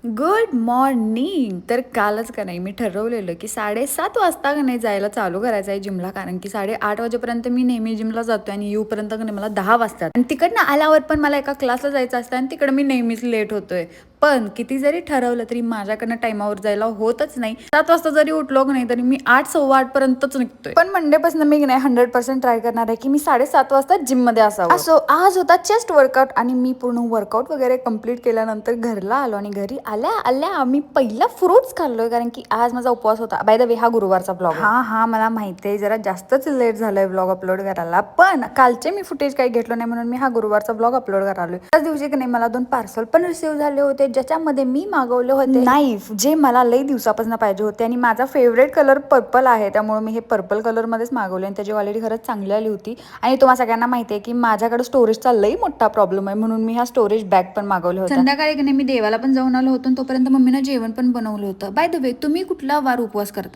Good morning. तर कालच का नाही मी ठरवलेलं की 7:30 वाजता का नाही जायला चालू करायचं आहे जिमला, कारण की 8:30 वाजेपर्यंत मी नेहमी जिमला जातोय आणि येऊपर्यंत का नाही मला 10 वाजतात. आणि तिकडनं आल्यावर पण मला एका क्लासला जायचं असतं आणि तिकडे मी नेहमीच लेट होतोय. पण किती जरी ठरवलं तरी माझ्याकडनं टाइमावर जायला होतच नाही. 7 वाजता जरी उठलो की नाही तरी मी 8, 8:15 पर्यंतच निघतोय. पण मंडेपासून मी नाही 100% ट्राय करणार आहे की मी 7:30 वाजता जिम मध्ये असावं. असो, आज होता चेस्ट वर्कआउट आणि मी पूर्ण वर्कआउट वगैरे कम्प्लीट केल्यानंतर घरला आलो आणि घरी आल्या आल्या आम्ही पहिला फ्रुट्स खाल्लोय, कारण की आज माझा उपवास होता. बाय द वे हा गुरुवारचा ब्लॉग. हा मला माहिती आहे जरा जास्तच लेट झालंय ब्लॉग अपलोड करायला, पण कालचे मी फुटेज काही घेतलो नाही म्हणून मी हा गुरुवारचा ब्लॉग अपलोड करालोय. त्याच दिवशी की नाही मला 2 पार्सल पण रिसीव्ह झाले होते, ज्याच्यामध्ये मी मागवले होते नाईफ, जे मला लई दिवसापासून पाहिजे होते आणि माझा फेवरेट कलर पर्पल आहे, त्यामुळे मी हे पर्पल कलर मध्येच मागवले आणि त्याची क्वालिटी खरंच चांगली आली होती. आणि तुम्हाला सगळ्यांना माहिती आहे की माझ्याकडे स्टोरेजचा लई मोठा प्रॉब्लेम आहे, म्हणून मी हा स्टोरेज बॅग पण मागवले होते. संध्याकाळी की नाही मी देवाला पण जाऊन आलो होतो, तोपर्यंत मम्मीनं जेवण पण बनवलं होतं. बाय द वे, तुम्ही कुठला वार उपवास करताय?